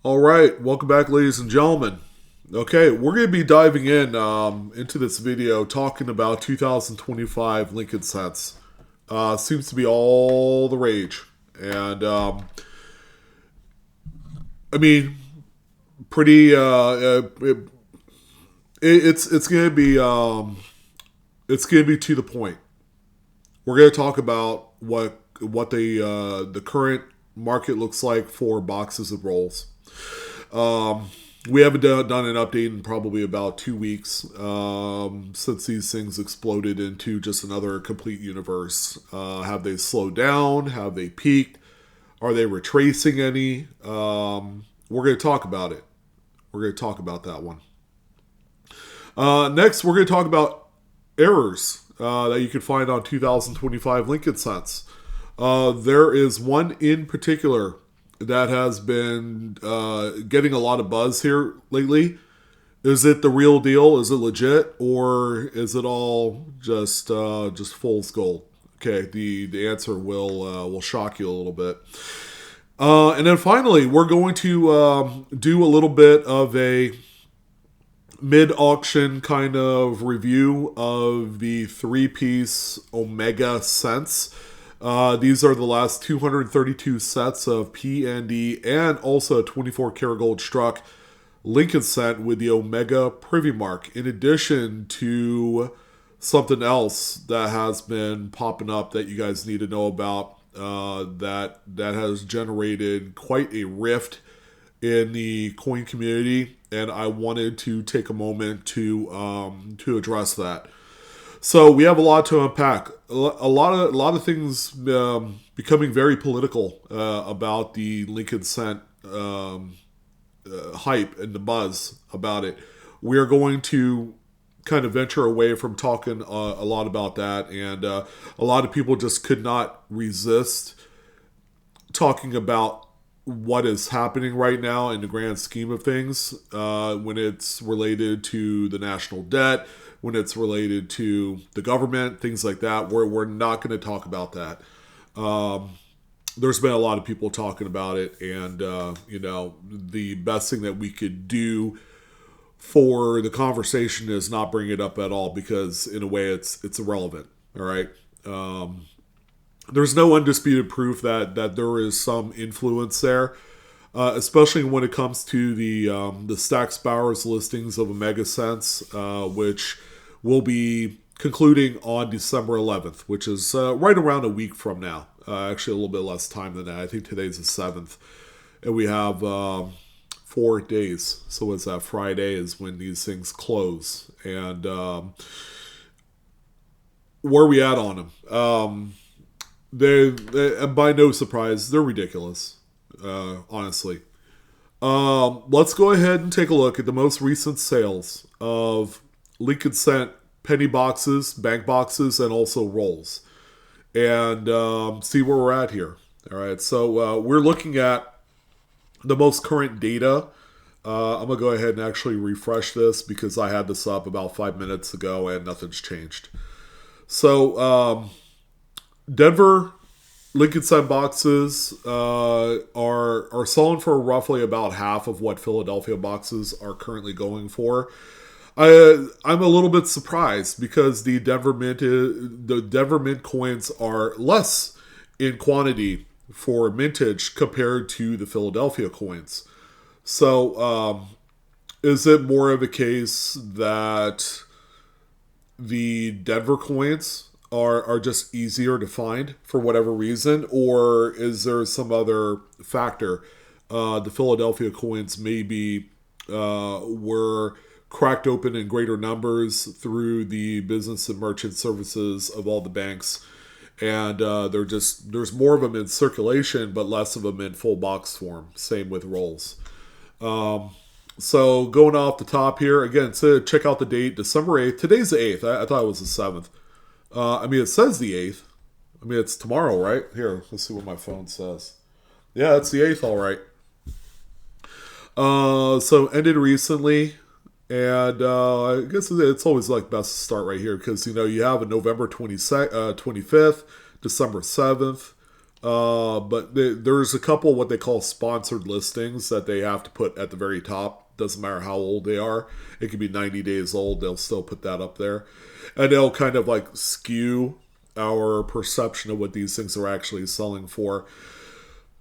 All right, welcome back, ladies and gentlemen. Okay, we're going to be diving in into this video talking about 2025 Lincoln cents. Seems to be all the rage, and I mean, pretty. It's going to be to the point. We're going to talk about what the current market looks like for boxes of rolls. We haven't done an update in probably about 2 weeks since these things exploded into just another complete universe. Have they slowed down? Have they peaked? Are they retracing any? We're going to talk about it. We're going to talk about that one. Next, we're going to talk about errors that you can find on 2025 Lincoln cents. There is one in particular that has been getting a lot of buzz here lately. Is it the real deal? Is it legit, or is it all just fool's gold? Okay, the answer will shock you a little bit. And then finally, we're going to do a little bit of a mid-auction kind of review of the three-piece Omega cents. These are the last 232 sets of P&D and also a 24 karat gold struck Lincoln cent with the Omega privy mark, in addition to something else that has been popping up that you guys need to know about that has generated quite a rift in the coin community, and I wanted to take a moment to address that. So we have a lot to unpack. A lot of things becoming very political about the Lincoln cent hype and the buzz about it. We are going to kind of venture away from talking a lot about that, and a lot of people just could not resist talking about what is happening right now in the grand scheme of things when it's related to the national debt, when it's related to the government, things like that. We're not going to talk about that. There's been a lot of people talking about it, and the best thing that we could do for the conversation is not bring it up at all, because in a way it's irrelevant. All right. There's no undisputed proof that there is some influence there, especially when it comes to the Stacks Bowers listings of Omega cents, which will be concluding on December 11th, which is right around a week from now. Actually, a little bit less time than that. I think today's the 7th, and we have 4 days. So what's that? Friday is when these things close, and where are we at on them? They by no surprise, they're ridiculous, honestly. Let's go ahead and take a look at the most recent sales of Lincoln cent penny boxes, bank boxes, and also rolls, and see where we're at here. All right, so we're looking at the most current data. I'm going to go ahead and actually refresh this because I had this up about 5 minutes ago and nothing's changed. So, Denver Lincoln cent boxes are selling for roughly about half of what Philadelphia boxes are currently going for. I'm a little bit surprised because the Denver Mint coins are less in quantity for mintage compared to the Philadelphia coins. So, is it more of a case that the Denver coins are just easier to find for whatever reason, or is there some other factor? The Philadelphia coins maybe were cracked open in greater numbers through the business and merchant services of all the banks, and there's more of them in circulation but less of them in full box form. Same with rolls. So going off the top here again, to check out the date, December 8th. Today's the 8th. I thought it was the 7th. It says the 8th. It's tomorrow, right? Here, let's see what my phone says. Yeah, it's the 8th, all right. So ended recently, and I guess it's always like best to start right here because you have a November 25th, December 7th, But there's a couple what they call sponsored listings that they have to put at the very top. Doesn't matter how old they are. It could be 90 days old. They'll still put that up there. And they'll kind of like skew our perception of what these things are actually selling for.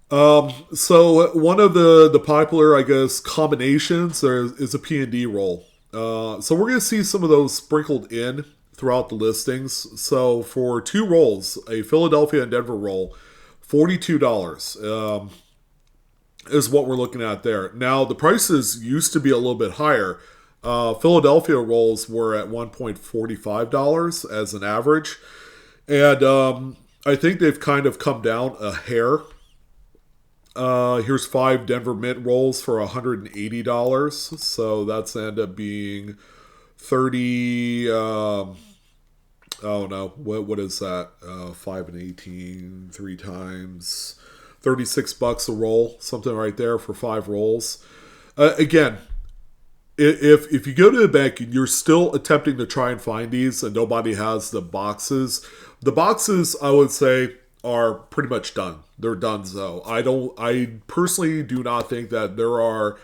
So one of the popular, I guess, combinations there is a P&D roll. So we're going to see some of those sprinkled in throughout the listings. So for two rolls, a Philadelphia and Denver roll, $42 is what we're looking at there. Now the prices used to be a little bit higher. Philadelphia rolls were at $1.45 as an average, and I think they've kind of come down a hair. Here's 5 Denver Mint rolls for $180. So that's end up being 30. Oh no, what is that? 5 and 18, 3 times, $36 a roll, something right there for 5 rolls. Again, if you go to the bank and you're still attempting to try and find these and nobody has the boxes I would say are pretty much done. They're done. So I personally do not think that there are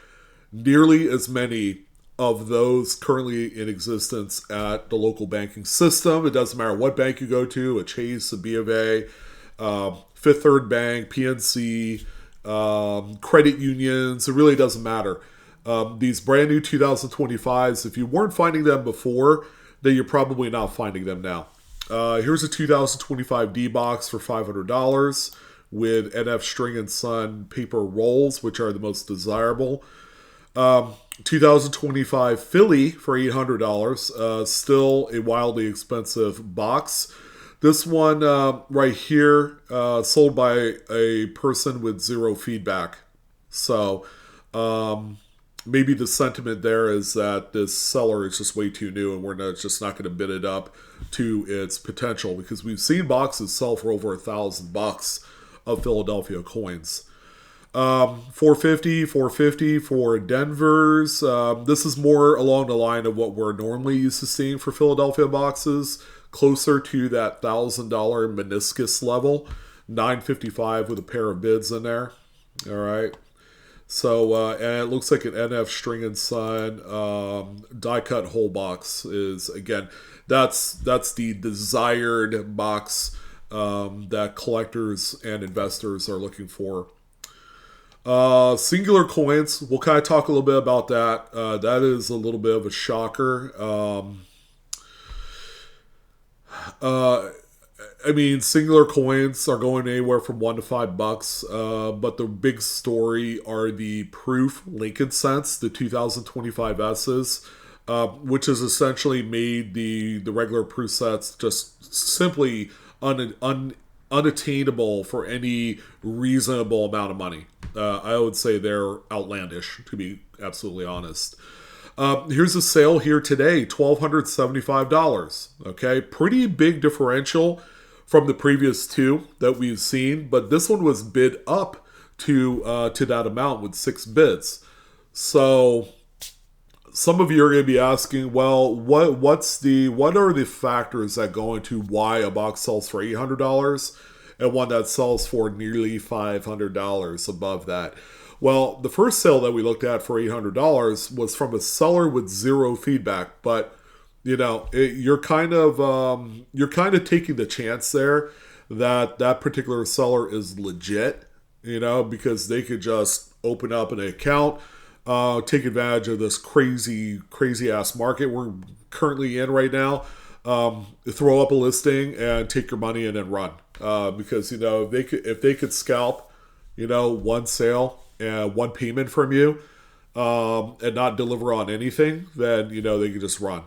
nearly as many of those currently in existence at the local banking system. It doesn't matter what bank you go to, a Chase, a B of A, Fifth Third Bank, PNC, credit unions. It really doesn't matter. These brand new 2025s, if you weren't finding them before, then you're probably not finding them now. Here's a 2025 D box for $500 with NF String and Son paper rolls, which are the most desirable. 2025 Philly for $800. Still a wildly expensive box. This one right here sold by a person with zero feedback. So maybe the sentiment there is that this seller is just way too new and we're just not going to bid it up to its potential, because we've seen boxes sell for over $1,000 of Philadelphia coins. 450 for Denver's. This is more along the line of what we're normally used to seeing for Philadelphia boxes, closer to that $1,000 meniscus level. $955 with a pair of bids in there. All right. So, and it looks like an NF String and Son die cut whole box is, again, that's the desired box that collectors and investors are looking for. Singular coins, we'll kind of talk a little bit about that. That is a little bit of a shocker. I mean, singular coins are going anywhere from $1 to $5, but the big story are the proof Lincoln cents, the 2025 S's, which has essentially made the regular proof sets just simply unattainable for any reasonable amount of money. I would say they're outlandish, to be absolutely honest. Here's a sale here today, $1,275. Okay, pretty big differential from the previous two that we've seen, but this one was bid up to that amount with 6 bids. So some of you are going to be asking, well, what are the factors that go into why a box sells for $800 and one that sells for nearly $500 above that? Well, the first sale that we looked at for $800 was from a seller with zero feedback, but you know, you're kind of taking the chance there that particular seller is legit, you know, because they could just open up an account, take advantage of this crazy ass market we're currently in right now, throw up a listing and take your money and then run, because you know if they could scalp, you know, one sale and one payment from you, and not deliver on anything, then you know they could just run.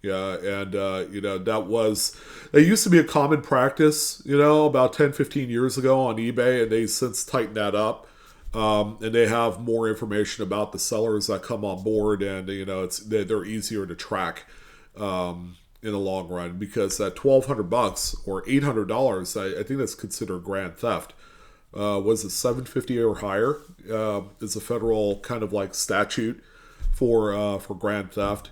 Yeah, and you know, that used to be a common practice, you know, about 10, 15 years ago on eBay, and they since tightened that up. And they have more information about the sellers that come on board, and you know, they're easier to track in the long run, because that $1,200 or $800, I think that's considered grand theft. Was it $750 or higher? Is a federal kind of like statute for grand theft.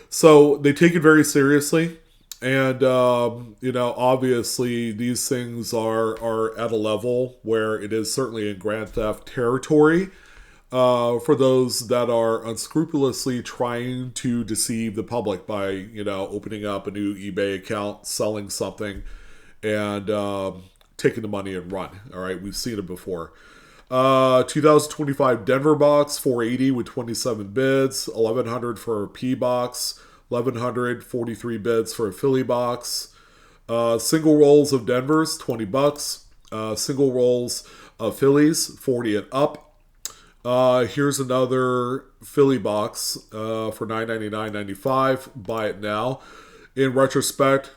So they take it very seriously. And obviously these things are at a level where it is certainly in grand theft territory. For those that are unscrupulously trying to deceive the public by opening up a new eBay account, selling something, and taking the money and run. All right, we've seen it before. 2025 Denver box 480 with 27 bids, 1100 for a P box, 1143 bids for a Philly box. Single rolls of Denvers $20. Single rolls of Phillies 40 and up. Here's another Philly box for $9.99.95. Buy it now. In retrospect,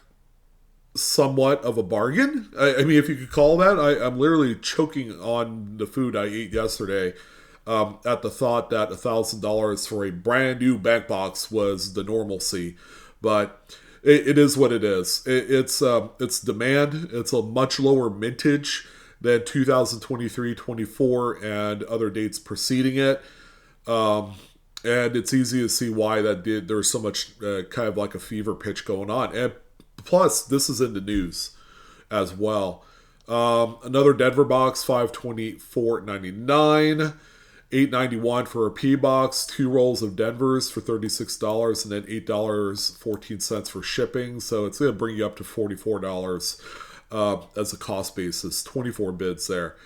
somewhat of a bargain. I mean, if you could call that. I'm literally choking on the food I ate yesterday at the thought that $1,000 for a brand new bank box was the normalcy. But it is what it is. It's demand. It's a much lower mintage than 2023, 24, and other dates preceding it. And it's easy to see why there's so much kind of like a fever pitch going on. And plus, this is in the news as well. Another Denver box, $524.99. $8.91 for a P box, 2 rolls of Denvers for $36, and then $8.14 for shipping. So it's going to bring you up to $44 as a cost basis, 24 bids there.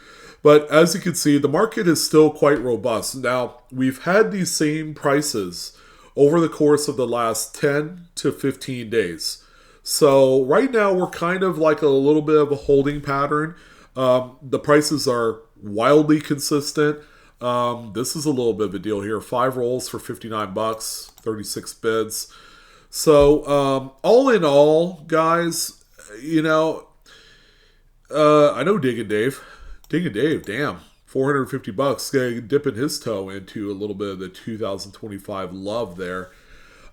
But as you can see, the market is still quite robust. Now, we've had these same prices over the course of the last 10 to 15 days. So right now, we're kind of like a little bit of a holding pattern. The prices are wildly consistent. This is a little bit of a deal here. 5 rolls for $59, 36 bids. So all in all, guys, I know Diggin' Dave. Damn. $450. Dipping his toe into a little bit of the 2025 love there.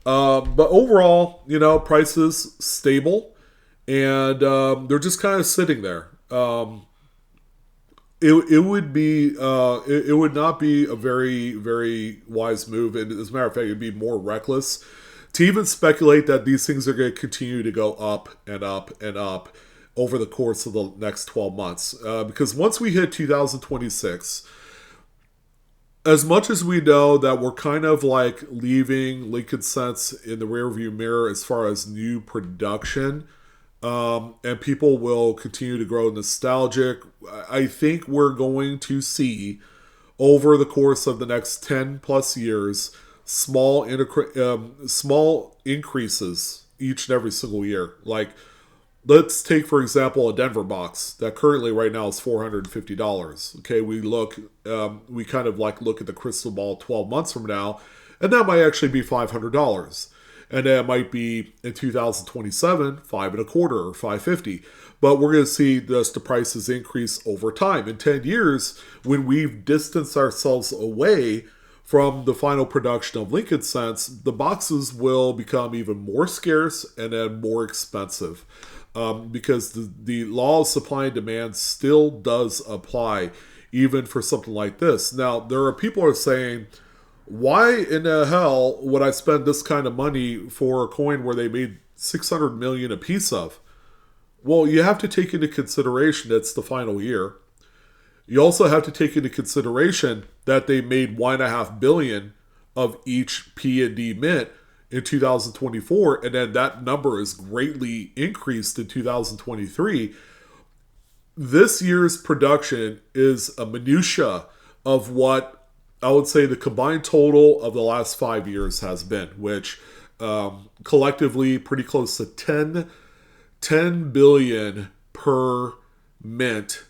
But overall, prices stable. And they're just kind of sitting there. It would not be a very, very wise move. And as a matter of fact, it would be more reckless to even speculate that these things are going to continue to go up and up and up over the course of the next 12 months. Because once we hit 2026, as much as we know that we're kind of like leaving Lincoln Cents in the rearview mirror as far as new production, and people will continue to grow nostalgic, I think we're going to see over the course of the next 10 plus years small increases each and every single year. Like, let's take, for example, a Denver box that currently right now is $450. Okay, we kind of like look at the crystal ball 12 months from now, and that might actually be $500. And then it might be in 2027, $525 or $550. But we're going to see the prices increase over time. In 10 years, when we've distanced ourselves away from the final production of Lincoln Cents, the boxes will become even more scarce and then more expensive. Because the law of supply and demand still does apply, even for something like this. Now, there are people who are saying, why in the hell would I spend this kind of money for a coin where they made 600 million a piece of? Well, you have to take into consideration it's the final year. You also have to take into consideration that they made $1.5 billion of each P and D mint in 2024, and then that number is greatly increased in 2023. This year's production is a minutia of what I would say the combined total of the last 5 years has been, which collectively pretty close to 10 billion per mint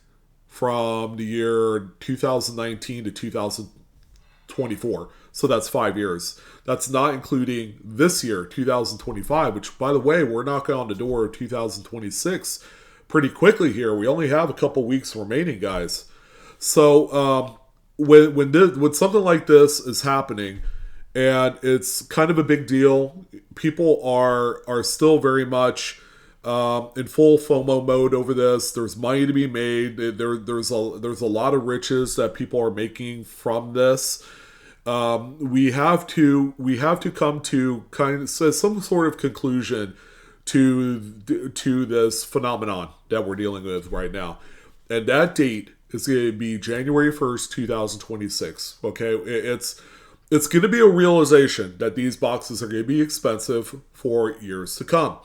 from the year 2019 to 2024. So that's 5 years. That's not including this year, 2025, which, by the way, we're knocking on the door of 2026 pretty quickly here. We only have a couple weeks remaining, guys. So when something like this is happening, and it's kind of a big deal, people are still very much in full FOMO mode over this. There's money to be made. There's a lot of riches that people are making from this. We have to come to kind of some sort of conclusion to this phenomenon that we're dealing with right now, and that date is going to be January 1st, 2026. Okay, it's going to be a realization that these boxes are going to be expensive for years to come.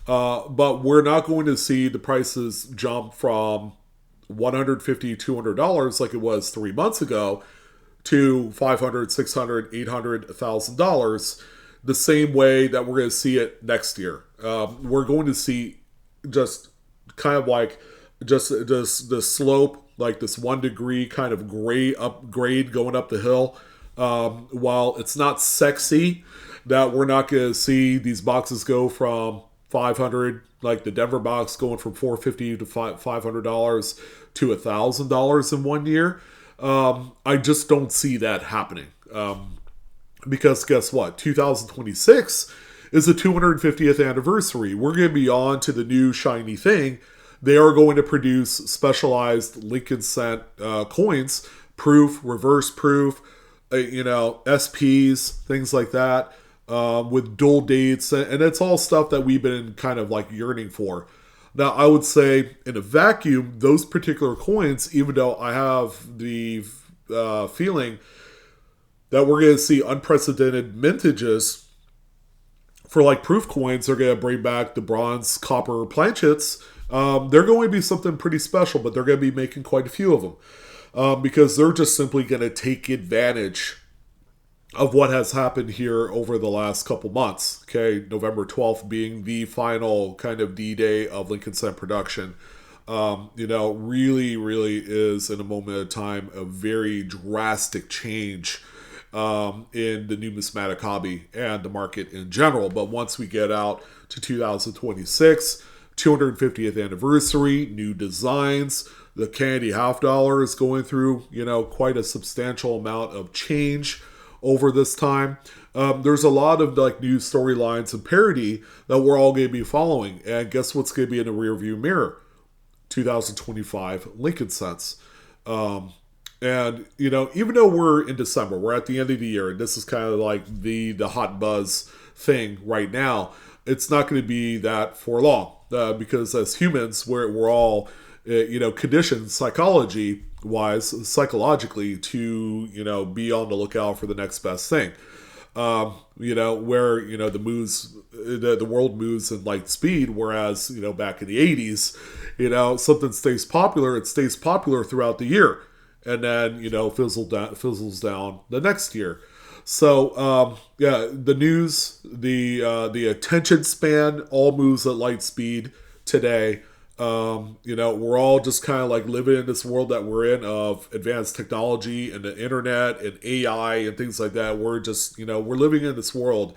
But we're not going to see the prices jump from $150, $200 like it was 3 months ago to $500, $600, $800, $1,000 the same way that we're going to see it next year. We're going to see just kind of like just the slope, like this 1 degree kind of grade going up the hill. While it's not sexy, that we're not going to see these boxes go from 500, like the Denver box going from $450 to $500 to $1,000 in 1 year. I just don't see that happening. Because guess what? 2026 is the 250th anniversary. We're going to be on to the new shiny thing. They are going to produce specialized Lincoln Cent coins, proof, reverse proof, SPs, things like that, with dual dates. And it's all stuff that we've been kind of like yearning for. Now, I would say in a vacuum, those particular coins, even though I have the feeling that we're going to see unprecedented mintages for like proof coins, they're going to bring back the bronze, copper planchets. They're going to be something pretty special, but they're going to be making quite a few of them because they're just simply going to take advantage of what has happened here over the last couple months. Okay, November 12th being the final kind of D-Day of Lincoln Cent production. Really, really is in a moment of time a very drastic change in the numismatic hobby and the market in general. But once we get out to 2026, 250th anniversary, new designs, the candy $50 is going through, quite a substantial amount of change over this time. There's a lot of like new storylines and parody that we're all going to be following. And guess what's going to be in the rearview mirror? 2025 Lincoln Cents. And, even though we're in December, we're at the end of the year, and this is kind of like the hot buzz thing right now, it's not going to be that for long. Because as humans, we're all, conditioned psychologically to, be on the lookout for the next best thing. Where, the world moves in light speed, whereas, back in the 80s, something stays popular, it stays popular throughout the year. And then, fizzles down the next year. So, the news, the attention span all moves at light speed today. We're all just kind of like living in this world that we're in of advanced technology and the internet and AI and things like that. We're just, we're living in this world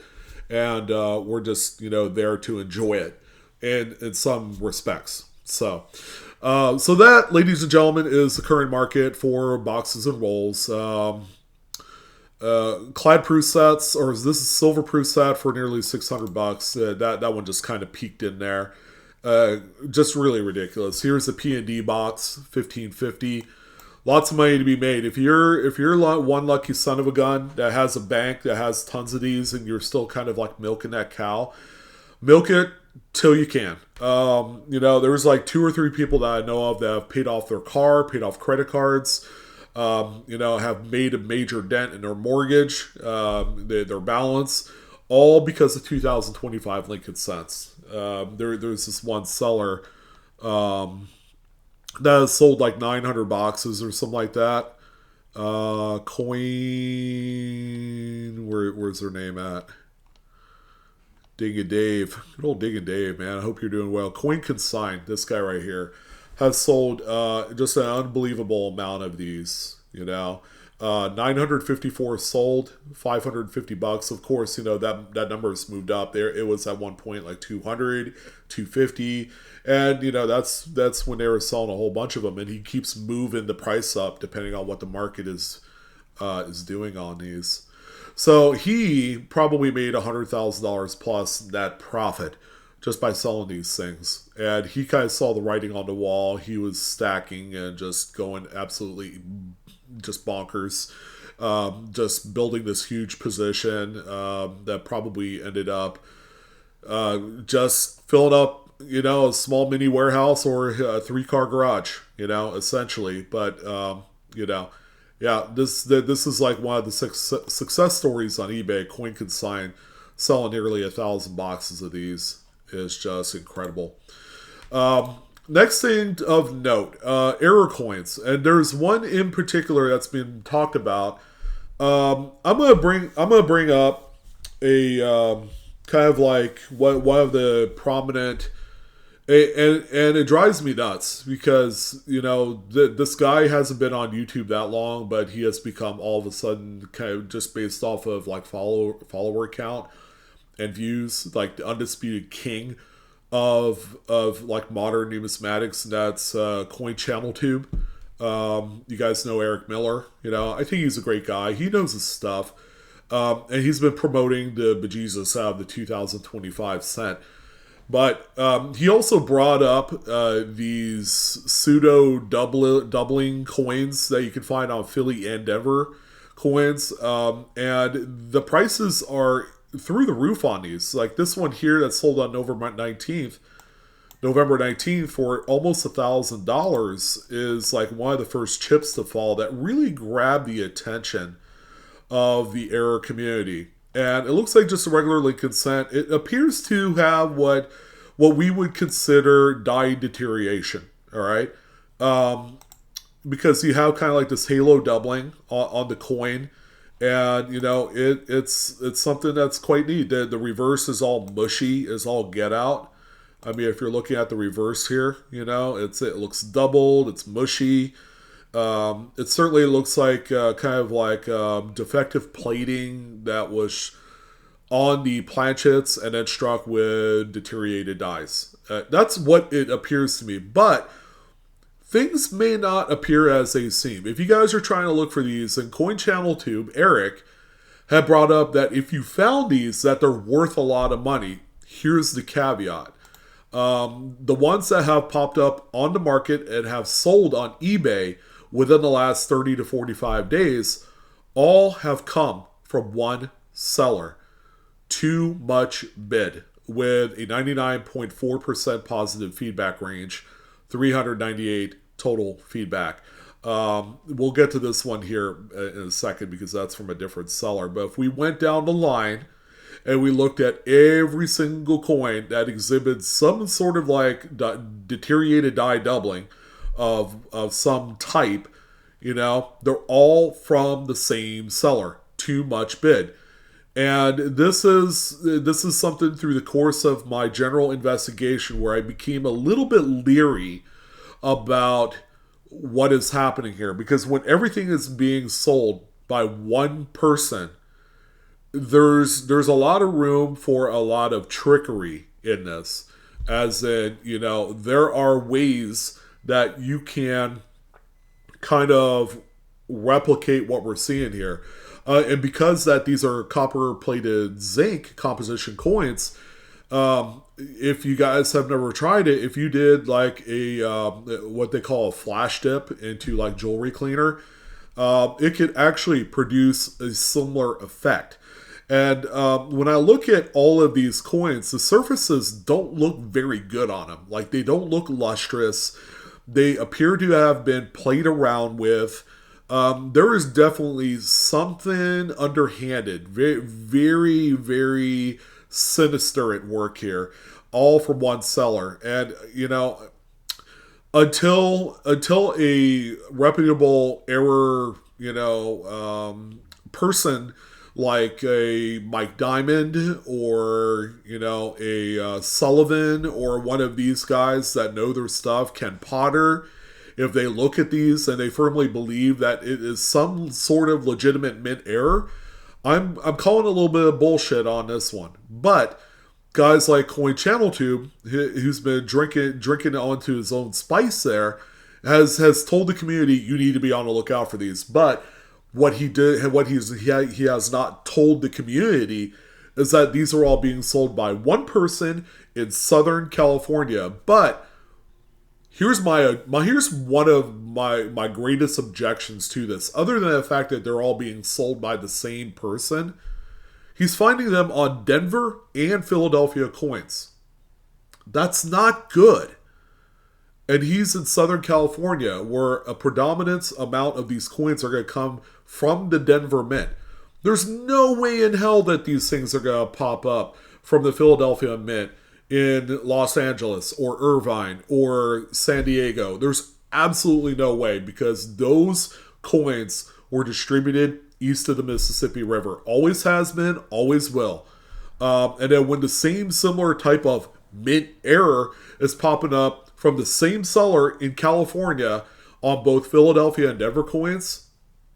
and we're just, there to enjoy it in some respects. So that, ladies and gentlemen, is the current market for boxes and rolls. Clad proof sets, or is this a silver proof set for nearly $600? That one just kind of peaked in there. Just really ridiculous. Here's the P&D box, $1,550. Lots of money to be made. If you're one lucky son of a gun that has a bank that has tons of these, and you're still kind of like milking that cow, milk it till you can. There's like 2 or 3 people that I know of that have paid off their car, paid off credit cards, have made a major dent in their mortgage, their balance, all because of 2025 Lincoln Cents. There's this one seller that has sold like 900 boxes or something like that. Where's their name at? Diggin' Dave. Good old Diggin' Dave, man. I hope you're doing well. Coin Consign, this guy right here, has sold just an unbelievable amount of these, 954 sold, $550. Of course, that number has moved up there. It was at one point like 200, 250. And, that's when they were selling a whole bunch of them. And he keeps moving the price up depending on what the market is doing on these. So he probably made $100,000 plus net profit just by selling these things. And he kind of saw the writing on the wall. He was stacking and just going absolutely just bonkers. Just building this huge position that probably ended up just filling up, a small mini warehouse or a 3-car garage, essentially. But yeah, this is like one of the success stories on eBay. Coin Consign selling nearly 1,000 boxes of these is just incredible. Next thing of note, error coins, and there's one in particular that's been talked about. I'm gonna bring up a kind of like one of the prominent, and it drives me nuts because this guy hasn't been on YouTube that long, but he has become all of a sudden kind of just based off of like follower count and views, like the undisputed king of like modern numismatics, and that's Coin Channel Tube. You guys know Eric Miller. I think he's a great guy. He knows his stuff, and he's been promoting the bejesus out of the 2025 cent. But he also brought up these pseudo doubling coins that you can find on Philly and Denver coins, and the prices are through the roof on these. Like this one here that sold on November 19th for almost $1,000 is like one of the first chips to fall that really grabbed the attention of the error community. And it looks like just a regular Lincoln cent. It appears to have what we would consider die deterioration. All right, because you have kind of like this halo doubling on the coin. And it's something that's quite neat. The reverse is all mushy, is all get out. I mean, if you're looking at the reverse here, it looks doubled, it's mushy. It certainly looks like kind of like defective plating that was on the planchets and then struck with deteriorated dies. That's what it appears to me. But things may not appear as they seem. If you guys are trying to look for these, in Coin Channel Tube, Eric had brought up that if you found these, that they're worth a lot of money. Here's the caveat. The ones that have popped up on the market and have sold on eBay within the last 30 to 45 days all have come from one seller. Too much bid, with a 99.4% positive feedback range, 398 total feedback. We'll get to this one here in a second because that's from a different seller. But if we went down the line and we looked at every single coin that exhibits some sort of like deteriorated die doubling of some type, they're all from the same seller. Too much bid. And this is something through the course of my general investigation where I became a little bit leery about what is happening here. Because when everything is being sold by one person, there's a lot of room for a lot of trickery in this. As in, there are ways that you can kind of replicate what we're seeing here. And because that these are copper-plated zinc composition coins, if you guys have never tried it, if you did like a what they call a flash dip into like jewelry cleaner, it could actually produce a similar effect. And when I look at all of these coins, the surfaces don't look very good on them. Like they don't look lustrous. They appear to have been played around with. There is definitely something underhanded, very, very, very sinister at work here, all from one seller. And until a reputable error, person like a Mike Diamond or a Sullivan or one of these guys that know their stuff, Ken Potter, if they look at these and they firmly believe that it is some sort of legitimate mint error, I'm calling a little bit of bullshit on this one. But guys like Coin Channel Tube, who's been drinking onto his own spice there, has told the community you need to be on the lookout for these. But what he has not told the community is that these are all being sold by one person in Southern California. But here's one of my greatest objections to this. Other than the fact that they're all being sold by the same person, He's finding them on Denver and Philadelphia coins. That's not good. And he's in Southern California, where a predominant amount of these coins are going to come from the Denver Mint. There's no way in hell that these things are going to pop up from the Philadelphia Mint in Los Angeles or Irvine or San Diego. There's absolutely no way, because those coins were distributed east of the Mississippi River. Always has been, always will. And then when the same similar type of mint error is popping up from the same seller in California on both Philadelphia and Denver coins,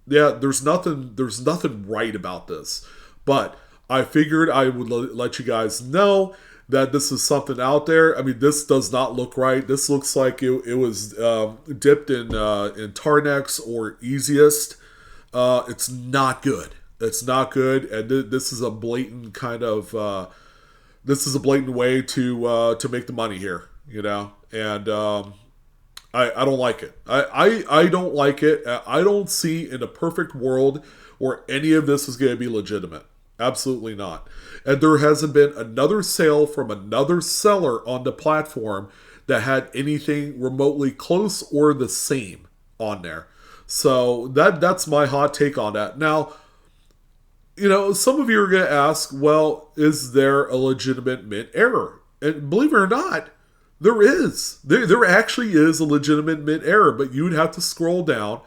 yeah, there's nothing right about this. But I figured I would let you guys know that this is something out there. I mean, this does not look right. This looks like it was dipped in Tarnex or Easiest. It's not good. It's not good, and this is a blatant kind of this is a blatant way to make the money here, you know. And I don't like it. I don't like it. I don't see in a perfect world where any of this is going to be legitimate. Absolutely not. And there hasn't been another sale from another seller on the platform that had anything remotely close or the same on there. So that's my hot take on that. Now, you know, some of you are going to ask, well, is there a legitimate mint error? And believe it or not, there is. There actually is a legitimate mint error, but you would have to scroll down.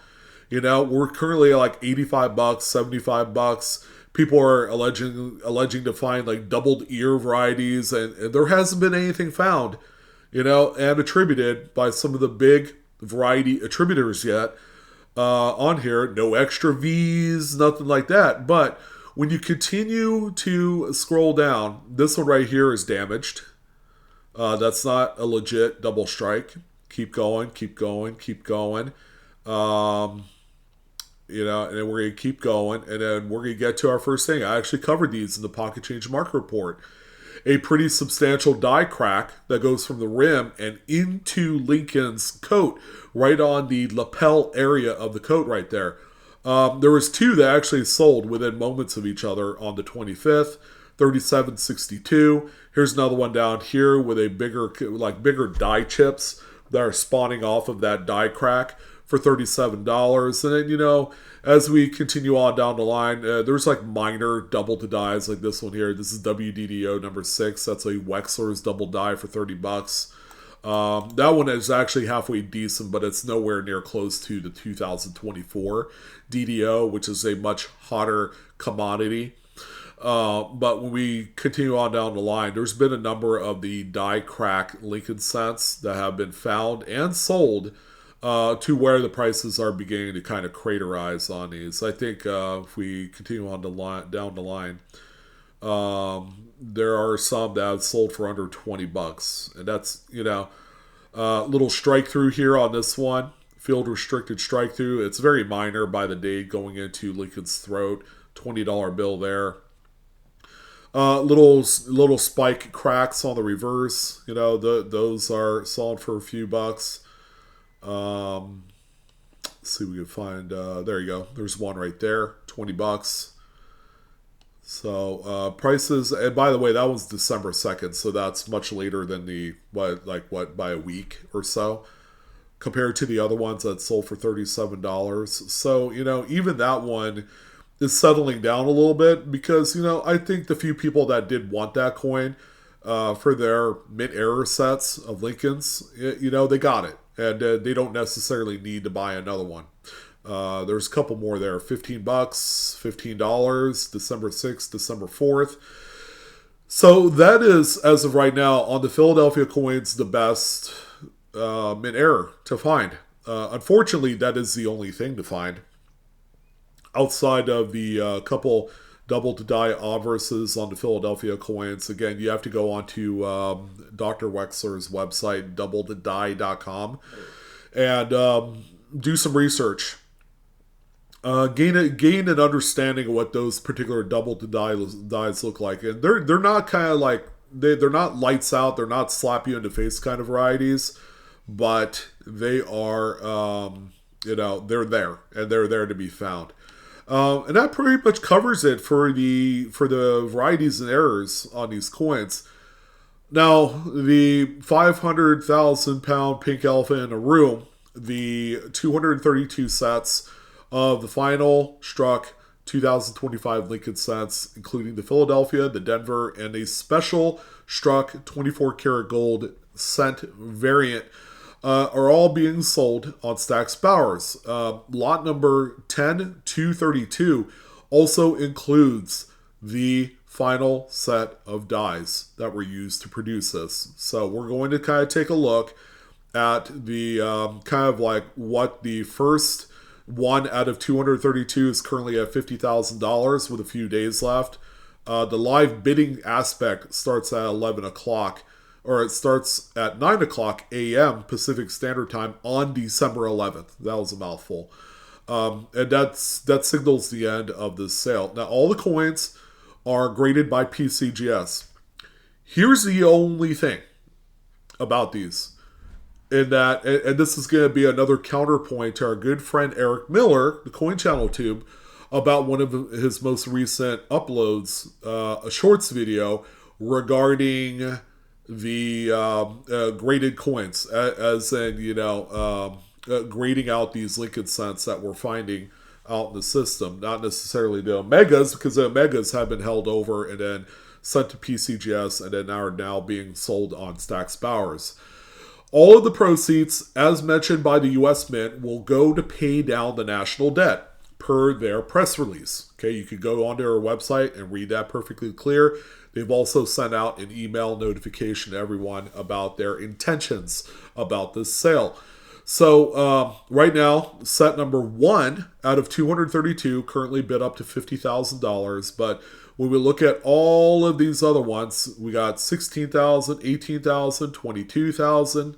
You know, we're currently at like $85, $75. People are alleging to find like doubled ear varieties, and there hasn't been anything found, you know, and attributed by some of the big variety attributors yet on here. No extra V's, nothing like that. But when you continue to scroll down, this one right here is damaged. That's not a legit double strike. Keep going, keep going, keep going. You know, and then we're going to keep going, and then we're going to get to our first thing. I actually covered these in the Pocket Change Market Report. A pretty substantial die crack that goes from the rim and into Lincoln's coat, right on the lapel area of the coat right there. There was two that actually sold within moments of each other on the 25th, 37.62. Here's another one down here with a bigger die chips that are spawning off of that die crack for $37. And then, you know, as we continue on down the line, there's like minor double to dies like this one here. This is WDDO number 6. That's a Wexler's double die for $30. That one is actually halfway decent, but it's nowhere near close to the 2024 DDO, which is a much hotter commodity. But when we continue on down the line, there's been a number of the die crack Lincoln cents that have been found and sold to where the prices are beginning to kind of craterize on these. I think if we continue on down the line, there are some that have sold for under $20, and that's, you know, little strike through here on this one, field restricted strike through. It's very minor by the date going into Lincoln's throat. $20 bill there. Little spike cracks on the reverse. You know, those are sold for a few bucks. Let's see if we can find, there you go. There's one right there, $20. So, prices, and by the way, that was December 2nd, so that's much later than by a week or so, compared to the other ones that sold for $37. So, you know, even that one is settling down a little bit, because, you know, I think the few people that did want that coin, for their mint error sets of Lincolns, you know, they got it. And they don't necessarily need to buy another one. There's a couple more there. $15, $15, December 6th, December 4th. So that is, as of right now, on the Philadelphia coins, the best mint error to find. Unfortunately, that is the only thing to find. Outside of the couple double to die obverses on the Philadelphia coins. Again, you have to go onto Dr. Wexler's website, doubletodie.com, and do some research. Gain an understanding of what those particular double to dies look like. And they're not kind of like, they're not lights out, they're not slap you in the face kind of varieties, but they are, you know, they're there, and they're there to be found. And that pretty much covers it for the varieties and errors on these coins. Now, the 500,000 pound pink elephant in a room, the 232 sets of the final struck 2025 Lincoln cents, including the Philadelphia, the Denver, and a special struck 24 karat gold cent variant, are all being sold on Stack's Bowers. Lot number 10232 also includes the final set of dies that were used to produce this. So we're going to kind of take a look at the kind of like what the first one out of 232 is currently at $50,000 with a few days left. The live bidding aspect starts at 11 o'clock, or it starts at 9 o'clock a.m. Pacific Standard Time on December 11th. That was a mouthful. And that signals the end of this sale. Now, all the coins are graded by PCGS. Here's the only thing about these. In that, and this is going to be another counterpoint to our good friend Eric Miller, the Coin Channel Tube, about one of his most recent uploads, a shorts video regarding the graded coins, as in, grading out these Lincoln cents that we're finding out in the system. Not necessarily the Omegas, because the Omegas have been held over and then sent to PCGS and then are now being sold on Stack's Bowers. All of the proceeds, as mentioned by the U.S. Mint, will go to pay down the national debt per their press release. Okay, you can go onto our website and read that perfectly clear. They've also sent out an email notification to everyone about their intentions about this sale. So right now, set number 1 out of 232 currently bid up to $50,000. But when we look at all of these other ones, we got 16,000, 18,000, 22,000.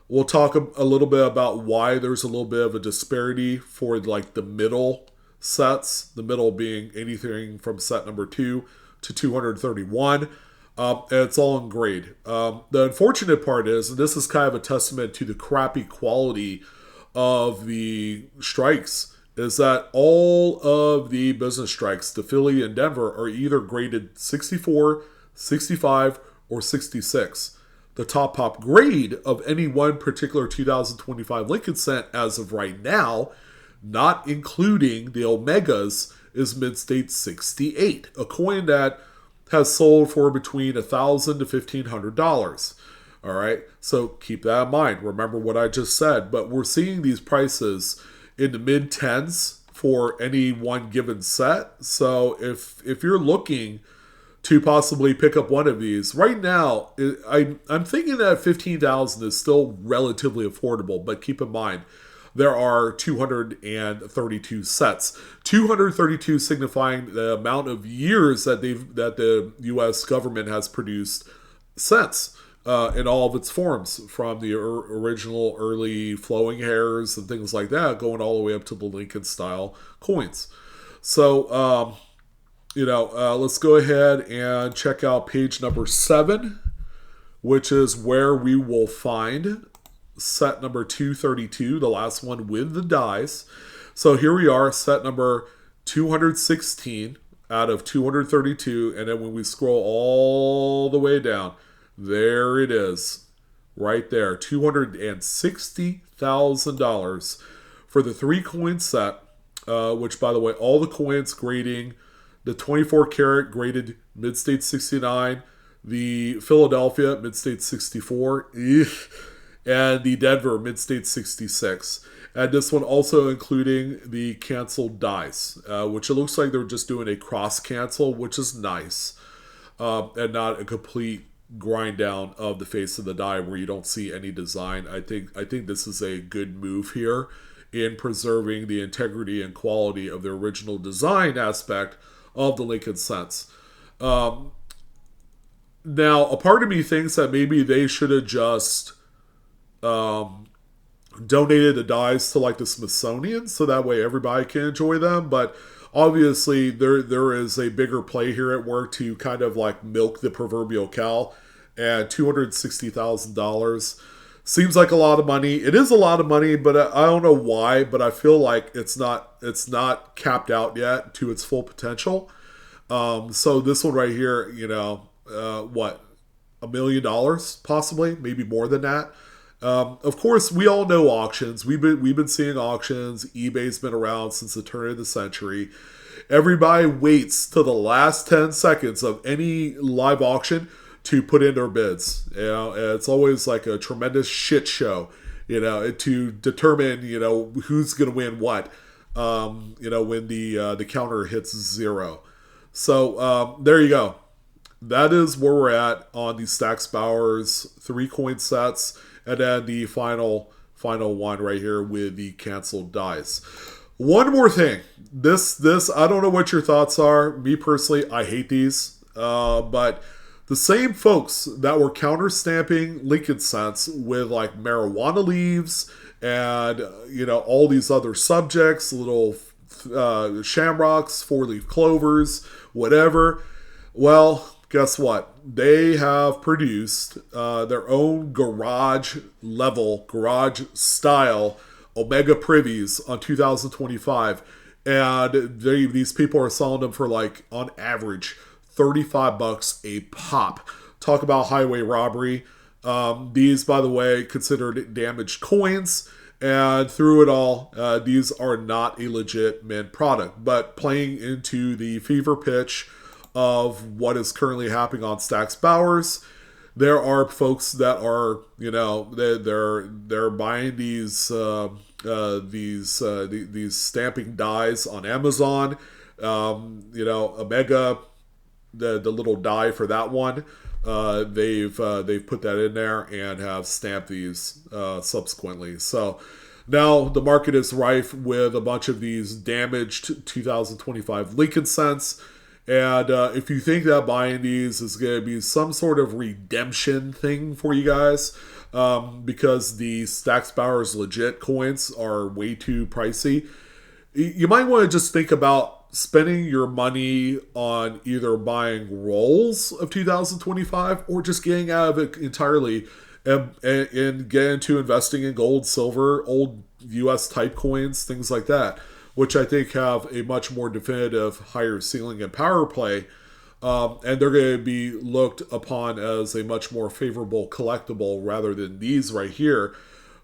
We'll talk a little bit about why there's a little bit of a disparity for like the middle sets. The middle being anything from set number 2 to 231. And it's all in grade. The unfortunate part is, and this is kind of a testament to the crappy quality of the strikes, is that all of the business strikes, the Philly and Denver, are either graded 64, 65, or 66. The top grade of any one particular 2025 Lincoln cent as of right now, not including the Omegas, is Mid-State 68, a coin that has sold for between $1,000 to $1,500. All right, so keep that in mind. Remember what I just said, but we're seeing these prices in the mid-tens for any one given set. So if you're looking to possibly pick up one of these right now, I'm thinking that $15,000 is still relatively affordable, but keep in mind there are 232 sets. 232 signifying the amount of years that the U.S. government has produced cents in all of its forms, from the original early flowing hairs and things like that, going all the way up to the Lincoln style coins. So, let's go ahead and check out page number 7, which is where we will find set number 232, the last one with the dies. So here we are, set number 216 out of 232. And then when we scroll all the way down, there it is, right there, $260,000 for the 3-coin set, which, by the way, all the coins grading the 24 karat graded Mid-State 69, the Philadelphia Mid-State 64, and the Denver Mid-State 66. And this one also including the canceled dies, which it looks like they're just doing a cross cancel, which is nice, and not a complete grind down of the face of the die where you don't see any design. I think this is a good move here in preserving the integrity and quality of the original design aspect of the Lincoln cents. Now, a part of me thinks that maybe they should have just donated the dies to like the Smithsonian, so that way everybody can enjoy them. But obviously there is a bigger play here at work to kind of like milk the proverbial cow, and $260,000 Seems like a lot of money. It is a lot of money, but I don't know why. But I feel like it's not capped out yet to its full potential. So this one right here, what, $1 million possibly, maybe more than that. Of course, we all know auctions. We've been seeing auctions. eBay's been around since the turn of the century. Everybody waits till the last 10 seconds of any live auction to put in their bids. And it's always like a tremendous shit show, to determine, who's going to win what, when the counter hits zero. So there you go. That is where we're at on the Stax Bowers 3-coin sets, and then the final one right here with the canceled dice. One more thing. This I don't know what your thoughts are. Me personally, I hate these. But the same folks that were counterstamping Lincoln cents with like marijuana leaves and all these other subjects, little shamrocks, 4-leaf clovers, whatever. Well, guess what? They have produced their own garage style Omega privies on 2025, and these people are selling them for like on average $35 a pop. Talk about highway robbery. These, by the way, considered damaged coins. And through it all, these are not a legit mint product. But playing into the fever pitch of what is currently happening on Stax Bowers, there are folks that are, they're buying these stamping dies on Amazon. Omega, the little die for that one. They've put that in there and have stamped these subsequently. So now the market is rife with a bunch of these damaged 2025 Lincoln cents. And if you think that buying these is going to be some sort of redemption thing for you guys, because the Stax Bowers legit coins are way too pricey, you might want to just think about spending your money on either buying rolls of 2025 or just getting out of it entirely and get into investing in gold, silver, old US type coins, things like that, which I think have a much more definitive higher ceiling and power play. And they're going to be looked upon as a much more favorable collectible rather than these right here,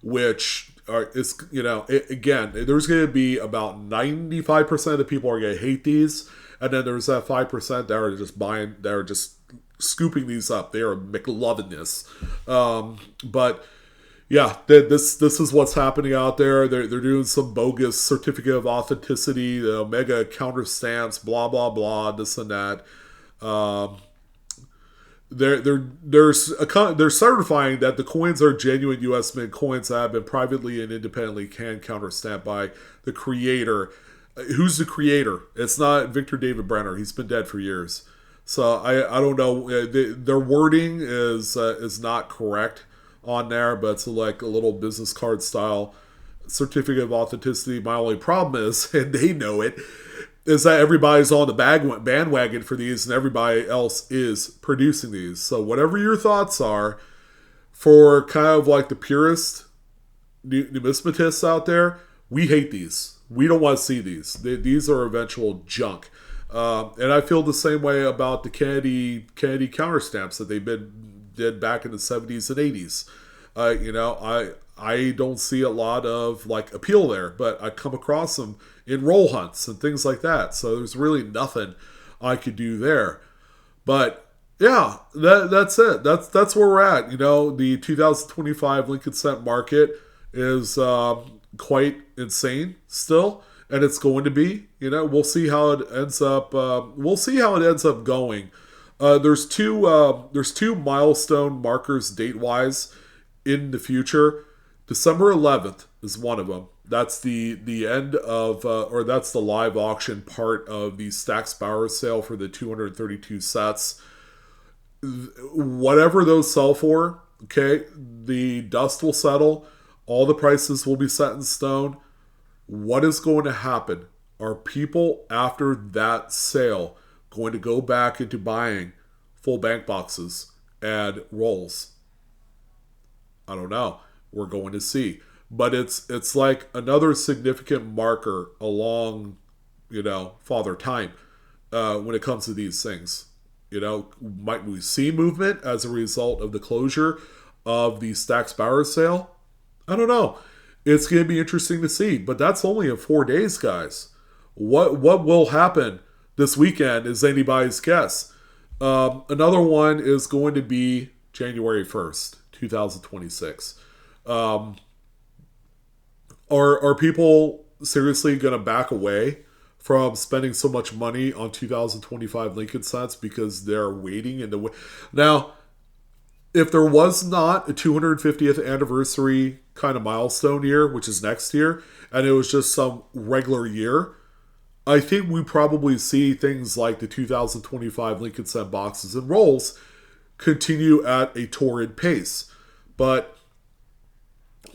which again, there's going to be about 95% of the people are going to hate these, and then there's that 5% that are just buying, that are just scooping these up. They are McLovin this. But yeah, this is what's happening out there. They're doing some bogus certificate of authenticity, the Omega Counterstamps, blah blah blah, this and that. They're certifying that the coins are genuine U.S. mint coins that have been privately and independently counterstamped by the creator. Who's the creator? It's not Victor David Brenner. He's been dead for years. So I don't know. Their wording is not correct on there, but it's like a little business card style certificate of authenticity. My only problem is, and they know it, is that everybody's on the bandwagon for these and everybody else is producing these. So whatever your thoughts are, for kind of like the purist numismatists out there, we hate these. We don't want to see these. These are eventual junk. And I feel the same way about the Kennedy counterstamps that they did back in the 70s and 80s. I don't see a lot of like appeal there, but I come across them in roll hunts and things like that. So there's really nothing I could do there. But yeah, that's it. That's where we're at. The 2025 Lincoln cent market is quite insane still, and it's going to be. We'll see how it ends up. Going. There's two milestone markers date wise in the future. December 11th is one of them. That's the end of, or that's the live auction part of the Stax Bowers sale for the 232 sets. Whatever those sell for, okay, the dust will settle. All the prices will be set in stone. What is going to happen? Are people after that sale going to go back into buying full bank boxes and rolls? I don't know. we're going to see. But it's like another significant marker along, Father Time when it comes to these things. Might we see movement as a result of the closure of the Stack's Bauer sale? I don't know. It's going to be interesting to see, but that's only in 4 days, guys. What will happen this weekend is anybody's guess. Another one is going to be January 1st, 2026. Are people seriously going to back away from spending so much money on 2025 Lincoln sets because they're waiting in the now? If there was not a 250th anniversary kind of milestone year, which is next year, and it was just some regular year, I think we probably see things like the 2025 Lincoln Cent boxes and rolls continue at a torrid pace. But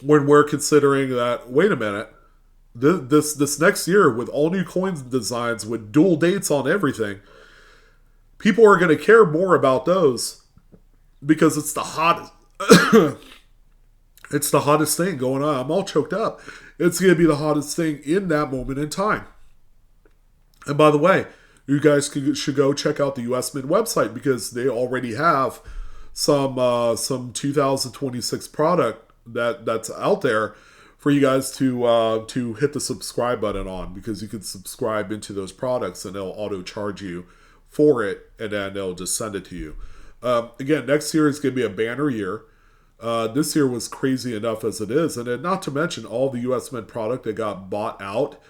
when we're considering that, wait a minute, this next year with all new coins designs with dual dates on everything, people are going to care more about those because it's the hottest. It's the hottest thing going on. I'm all choked up. It's going to be the hottest thing in that moment in time. And by the way, you guys should go check out the US Mint website because they already have some 2026 product that's out there for you guys to hit the subscribe button on, because you can subscribe into those products and they'll auto charge you for it, and then they'll just send it to you. Again, next year is going to be a banner year. This year was crazy enough as it is, and then not to mention all the US Mint product that got bought out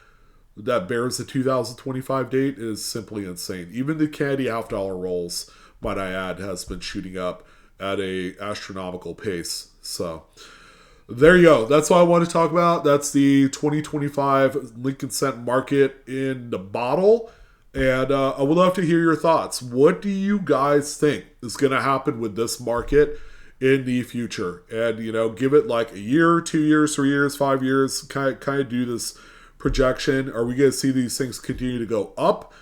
that bears the 2025 date is simply insane. Even the candy $half rolls, might I add, has been shooting up at a astronomical pace. So there you go. That's what I want to talk about. That's the 2025 Lincoln Cent market in the bottle. And I would love to hear your thoughts. What do you guys think is going to happen with this market in the future? And, give it like a year, 2 years, 3 years, 5 years, kind of do this projection. Are we going to see these things continue to go up?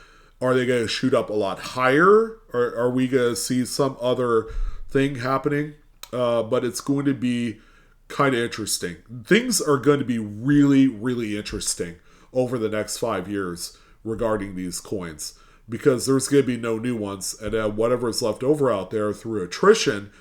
Are they going to shoot up a lot higher? Or are we going to see some other thing happening? But it's going to be kind of interesting. Things are going to be really, really interesting over the next 5 years regarding these coins, because there's going to be no new ones, and whatever's left over out there through attrition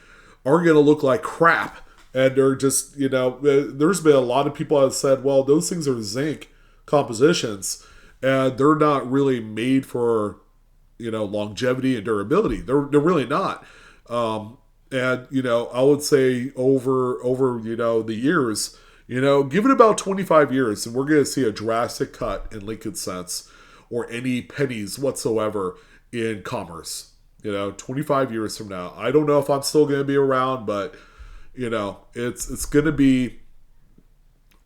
are going to look like crap. And they're just, there's been a lot of people that have said, well, those things are zinc compositions and they're not really made for, longevity and durability. They're really not. And, I would say over, the years, give it about 25 years and we're going to see a drastic cut in Lincoln cents or any pennies whatsoever in commerce. 25 years from now. I don't know if I'm still going to be around, but, it's going to be,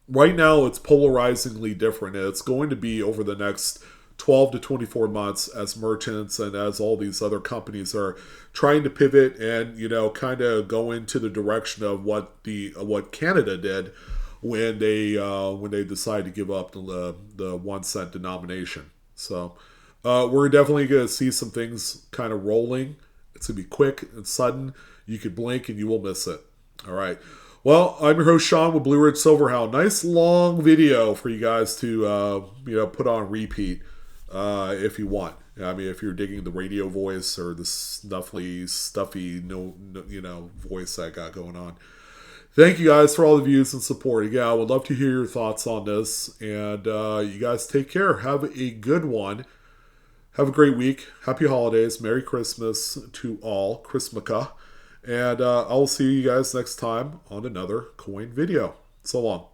right now it's polarizingly different. And it's going to be over the next 12 to 24 months as merchants and as all these other companies are trying to pivot and, kind of go into the direction of what Canada did when they decided to give up the 1 cent denomination. So we're definitely going to see some things kind of rolling. It's going to be quick and sudden. You could blink and you will miss it. All right. Well, I'm your host, Sean, with Blue Ridge Silverhound. Nice long video for you guys to, put on repeat if you want. I mean, if you're digging the radio voice or the stuffy, voice that I got going on. Thank you guys for all the views and support. Again, I would love to hear your thoughts on this. And you guys take care. Have a good one. Have a great week. Happy holidays. Merry Christmas to all. Chrismica. And I'll see you guys next time on another coin video. So long.